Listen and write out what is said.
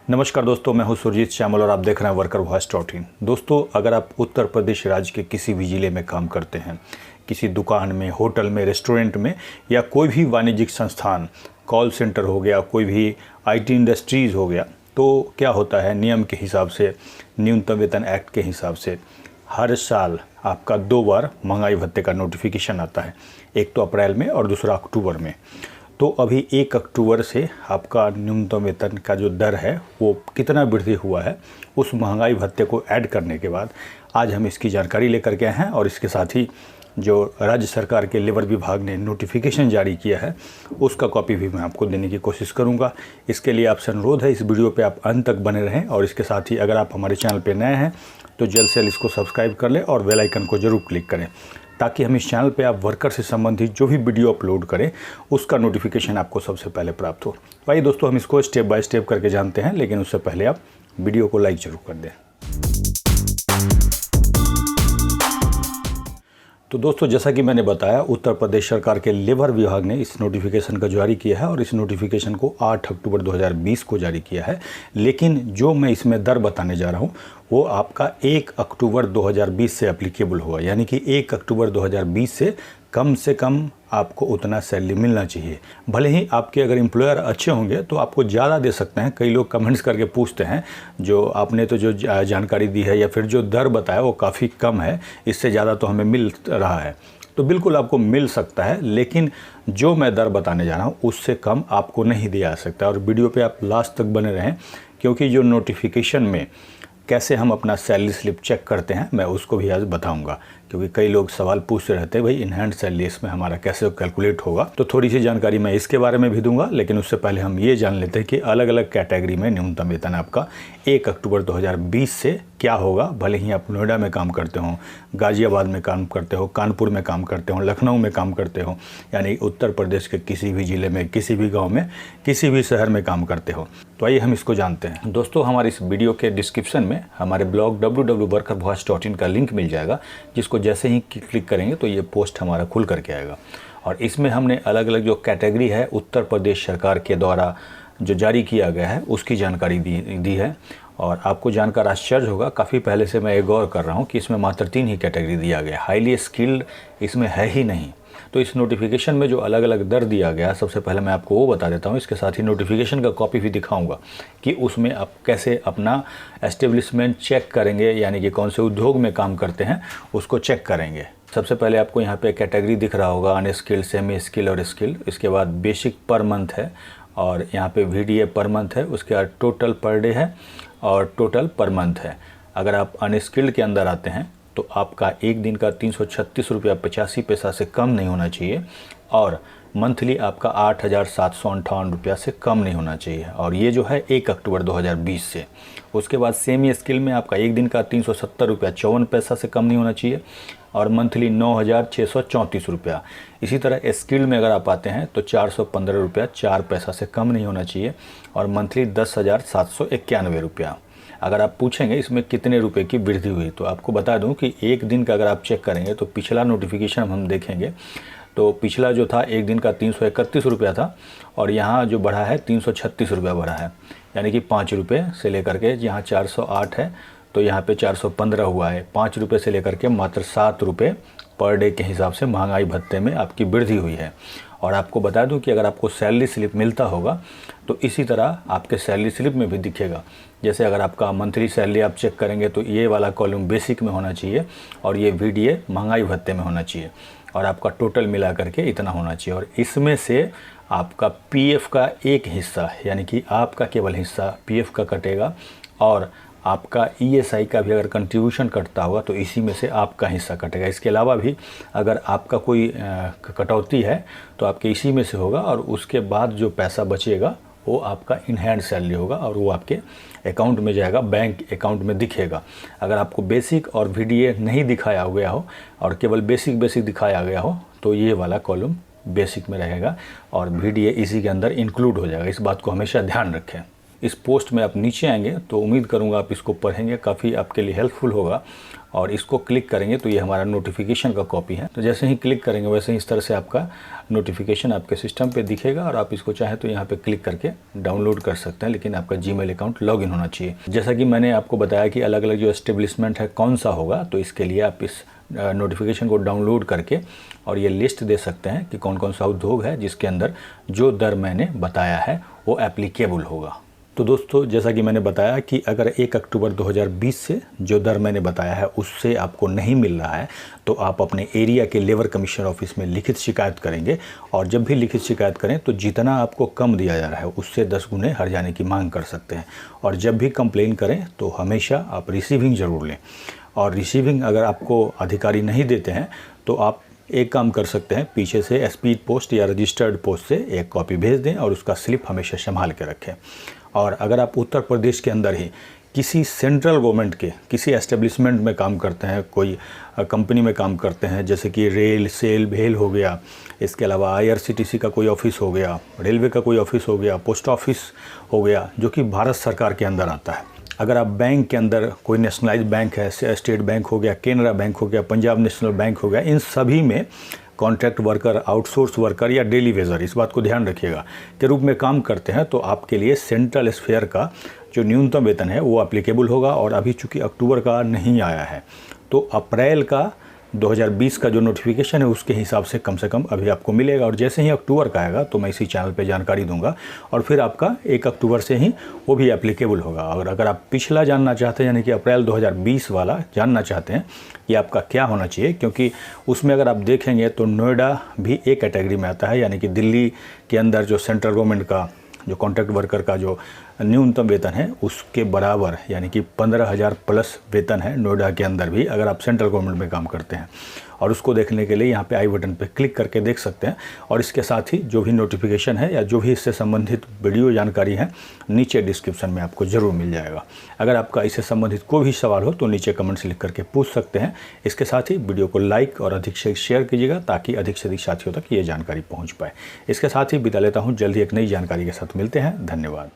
नमस्कार दोस्तों, मैं हूं सुरजीत श्यामल और आप देख रहे हैं वर्कर वॉइस डॉट इन। दोस्तों, अगर आप उत्तर प्रदेश राज्य के किसी भी ज़िले में काम करते हैं, किसी दुकान में, होटल में, रेस्टोरेंट में या कोई भी वाणिज्यिक संस्थान, कॉल सेंटर हो गया, कोई भी आईटी इंडस्ट्रीज़ हो गया, तो क्या होता है, नियम के हिसाब से, न्यूनतम वेतन एक्ट के हिसाब से हर साल आपका 2 बार महंगाई भत्ते का नोटिफिकेशन आता है। एक तो अप्रैल में और दूसरा अक्टूबर में। तो अभी 1 अक्टूबर से आपका न्यूनतम वेतन का जो दर है वो कितना वृद्धि हुआ है, उस महंगाई भत्ते को ऐड करने के बाद आज हम इसकी जानकारी लेकर के आए हैं। और इसके साथ ही जो राज्य सरकार के लेबर विभाग ने नोटिफिकेशन जारी किया है उसका कॉपी भी मैं आपको देने की कोशिश करूंगा। इसके लिए आपसे अनुरोध है, इस वीडियो पे आप अंत तक बने रहें। और इसके साथ ही अगर आप हमारे चैनल पे नए हैं तो जल्द से जल्द इसको सब्सक्राइब कर लें और बेल आइकन को ज़रूर क्लिक करें, ताकि हम इस चैनल पे आप वर्कर से संबंधित जो भी वीडियो अपलोड करें उसका नोटिफिकेशन आपको सबसे पहले प्राप्त हो। आइए दोस्तों, हम इसको स्टेप बाय स्टेप करके जानते हैं, लेकिन उससे पहले आप वीडियो को लाइक ज़रूर कर दें। तो दोस्तों, जैसा कि मैंने बताया, उत्तर प्रदेश सरकार के लेबर विभाग ने इस नोटिफिकेशन का जारी किया है और इस नोटिफिकेशन को 8 अक्टूबर 2020 को जारी किया है। लेकिन जो मैं इसमें दर बताने जा रहा हूँ वो आपका 1 अक्टूबर 2020 से एप्लीकेबल हुआ, यानी कि 1 अक्टूबर 2020 से कम आपको उतना सैलरी मिलना चाहिए। भले ही आपके अगर एम्प्लॉयर अच्छे होंगे तो आपको ज़्यादा दे सकते हैं। कई लोग कमेंट्स करके पूछते हैं, जो आपने तो जो जानकारी दी है या फिर जो दर बताया वो काफ़ी कम है, इससे ज़्यादा तो हमें मिल रहा है। तो बिल्कुल आपको मिल सकता है, लेकिन जो मैं दर बताने जा रहा हूँ उससे कम आपको नहीं दिया जा सकता। और वीडियो पे आप लास्ट तक बने रहें, क्योंकि जो नोटिफिकेशन में कैसे हम अपना सैलरी स्लिप चेक करते हैं मैं उसको भी आज बताऊंगा। क्योंकि कई लोग सवाल पूछते रहते हैं, भाई इन हैंड सैलरी इसमें हमारा कैसे कैलकुलेट होगा। तो थोड़ी सी जानकारी मैं इसके बारे में भी दूंगा, लेकिन उससे पहले हम ये जान लेते हैं कि अलग अलग कैटेगरी में न्यूनतम वेतन आपका 1 अक्टूबर 2020 से क्या होगा। भले ही आप नोएडा में काम करते हो, गाज़ियाबाद में काम करते हो, कानपुर में काम करते हो, लखनऊ में काम करते हो, यानी उत्तर प्रदेश के किसी भी ज़िले में, किसी भी गाँव में, किसी भी शहर में काम करते हो। तो आइए हम इसको जानते हैं। दोस्तों, हमारे इस वीडियो के डिस्क्रिप्शन में हमारे ब्लॉग www.workervoice.in का लिंक मिल जाएगा, जिसको जैसे ही क्लिक करेंगे तो ये पोस्ट हमारा खुल करके आएगा। और इसमें हमने अलग अलग जो कैटेगरी है उत्तर प्रदेश सरकार के द्वारा जो जारी किया गया है उसकी जानकारी दी है। और आपको जानकर आश्चर्य होगा, काफ़ी पहले से मैं ये गौर कर रहा हूँ कि इसमें मात्र 3 ही कैटेगरी दिया गया, हाईली स्किल्ड इसमें है ही नहीं। तो इस नोटिफिकेशन में जो अलग अलग दर दिया गया, सबसे पहले मैं आपको वो बता देता हूँ। इसके साथ ही नोटिफिकेशन का कॉपी भी दिखाऊंगा कि उसमें आप कैसे अपना एस्टेब्लिशमेंट चेक करेंगे, यानी कि कौन से उद्योग में काम करते हैं उसको चेक करेंगे। सबसे पहले आपको यहाँ पे कैटेगरी दिख रहा होगा, अनस्किल्ड, सेमी स्किल्ड और स्किल्ड। इसके बाद बेसिक पर मंथ है और यहाँ पे VDA पर मंथ है। उसके बाद टोटल पर डे है और टोटल पर मंथ है। अगर आप अनस्किल्ड के अंदर आते हैं तो आपका एक दिन का 336 रुपया 85 पैसा से कम नहीं होना चाहिए और मंथली आपका 8,758 रुपया से कम नहीं होना चाहिए। और ये जो है 1 अक्टूबर 2020 से। उसके बाद सेमी स्किल में आपका एक दिन का 370 रुपया 54 पैसा से कम नहीं होना चाहिए और मंथली 9,634 रुपया। इसी तरह स्किल्ड में अगर आप आते हैं तो 415 रुपया 4 पैसा से कम नहीं होना चाहिए और मंथली 10,791 रुपया। अगर आप पूछेंगे इसमें कितने रुपए की वृद्धि हुई, तो आपको बता दूं कि एक दिन का अगर आप चेक करेंगे तो पिछला नोटिफिकेशन हम देखेंगे तो पिछला जो था एक दिन का 331 रुपया था और यहाँ जो बढ़ा है 336 रुपया बढ़ा है, यानी कि 5 रुपये से लेकर के, यहाँ 408 है तो यहाँ पे 415 हुआ है। 5 रुपये से लेकर के मात्र 7 रुपये पर डे के हिसाब से महंगाई भत्ते में आपकी वृद्धि हुई है। और आपको बता दूं कि अगर आपको सैलरी स्लिप मिलता होगा तो इसी तरह आपके सैलरी स्लिप में भी दिखेगा। जैसे अगर आपका मंथली सैलरी आप चेक करेंगे तो ये वाला कॉलम बेसिक में होना चाहिए और ये VDA महंगाई भत्ते में होना चाहिए और आपका टोटल मिला करके इतना होना चाहिए। और इसमें से आपका PF का एक हिस्सा, यानी कि आपका केवल हिस्सा PF का कटेगा और आपका ESI का भी अगर कंट्रीब्यूशन कटता होगा तो इसी में से आपका हिस्सा कटेगा। इसके अलावा भी अगर आपका कोई कटौती है तो आपके इसी में से होगा और उसके बाद जो पैसा बचेगा वो आपका इन हैंड सैलरी होगा और वो आपके अकाउंट में जाएगा, बैंक अकाउंट में दिखेगा। अगर आपको बेसिक और VDA नहीं दिखाया गया हो और केवल बेसिक दिखाया गया हो तो ये वाला कॉलम बेसिक में रहेगा और VDA इसी के अंदर इंक्लूड हो जाएगा। इस बात को हमेशा ध्यान रखें। इस पोस्ट में आप नीचे आएंगे तो उम्मीद करूंगा आप इसको पढ़ेंगे, काफ़ी आपके लिए हेल्पफुल होगा। और इसको क्लिक करेंगे तो ये हमारा नोटिफिकेशन का कॉपी है। तो जैसे ही क्लिक करेंगे वैसे ही इस तरह से आपका नोटिफिकेशन आपके सिस्टम पे दिखेगा और आप इसको चाहे तो यहाँ पे क्लिक करके डाउनलोड कर सकते हैं, लेकिन आपका जीमेल अकाउंट लॉगिन होना चाहिए। जैसा कि मैंने आपको बताया कि अलग अलग जो एस्टेब्लिशमेंट है कौन सा होगा, तो इसके लिए आप इस नोटिफिकेशन को डाउनलोड करके और ये लिस्ट दे सकते हैं कि कौन कौन सा उद्योग है जिसके अंदर जो दर मैंने बताया है वो एप्लीकेबल होगा। तो दोस्तों, जैसा कि मैंने बताया कि अगर 1 अक्टूबर 2020 से जो दर मैंने बताया है उससे आपको नहीं मिल रहा है तो आप अपने एरिया के लेबर कमीशनर ऑफिस में लिखित शिकायत करेंगे। और जब भी लिखित शिकायत करें तो जितना आपको कम दिया जा रहा है उससे 10 गुने हर जाने की मांग कर सकते हैं। और जब भी कंप्लेन करें तो हमेशा आप रिसीविंग ज़रूर लें। और रिसीविंग अगर आपको अधिकारी नहीं देते हैं तो आप एक काम कर सकते हैं, पीछे से स्पीड पोस्ट या रजिस्टर्ड पोस्ट से एक कॉपी भेज दें और उसका स्लिप हमेशा संभाल के रखें। और अगर आप उत्तर प्रदेश के अंदर ही किसी सेंट्रल गवर्नमेंट के किसी एस्टेब्लिशमेंट में काम करते हैं, कोई कंपनी में काम करते हैं, जैसे कि रेल, सेल, भेल हो गया, इसके अलावा IRCTC का कोई ऑफिस हो गया, रेलवे का कोई ऑफिस हो गया, पोस्ट ऑफिस हो गया, जो कि भारत सरकार के अंदर आता है। अगर आप बैंक के अंदर कोई नेशनलाइज बैंक है, स्टेट बैंक हो गया, केनरा बैंक हो गया, पंजाब नेशनल बैंक हो गया, इन सभी में कॉन्ट्रैक्ट वर्कर, आउटसोर्स वर्कर या डेली वेजर, इस बात को ध्यान रखिएगा, के रूप में काम करते हैं तो आपके लिए सेंट्रल स्फेयर का जो न्यूनतम वेतन है वो एप्लीकेबल होगा। और अभी चूंकि अक्टूबर का नहीं आया है तो अप्रैल का 2020 का जो नोटिफिकेशन है उसके हिसाब से कम अभी आपको मिलेगा। और जैसे ही अक्टूबर का आएगा तो मैं इसी चैनल पे जानकारी दूंगा और फिर आपका 1 अक्टूबर से ही वो भी एप्लीकेबल होगा। और अगर आप पिछला जानना चाहते हैं, यानी कि अप्रैल 2020 वाला जानना चाहते हैं कि आपका क्या होना चाहिए, क्योंकि उसमें अगर आप देखेंगे तो नोएडा भी एक कैटेगरी में आता है, यानी कि दिल्ली के अंदर जो सेंट्रल गवर्नमेंट का जो कॉन्ट्रैक्ट वर्कर का जो न्यूनतम वेतन है उसके बराबर, यानी कि 15,000 प्लस वेतन है नोएडा के अंदर भी, अगर आप सेंट्रल गवर्नमेंट में काम करते हैं। और उसको देखने के लिए यहाँ पे आई बटन पे क्लिक करके देख सकते हैं। और इसके साथ ही जो भी नोटिफिकेशन है या जो भी इससे संबंधित वीडियो जानकारी है नीचे डिस्क्रिप्शन में आपको ज़रूर मिल जाएगा। अगर आपका इससे संबंधित कोई भी सवाल हो तो नीचे कमेंट्स लिख करके पूछ सकते हैं। इसके साथ ही वीडियो को लाइक और अधिक से शेयर कीजिएगा ताकि अधिक से अधिक साथियों तक ये जानकारी पहुँच पाए। इसके साथ ही विदा लेता हूँ, जल्द ही एक नई जानकारी के साथ मिलते हैं। धन्यवाद।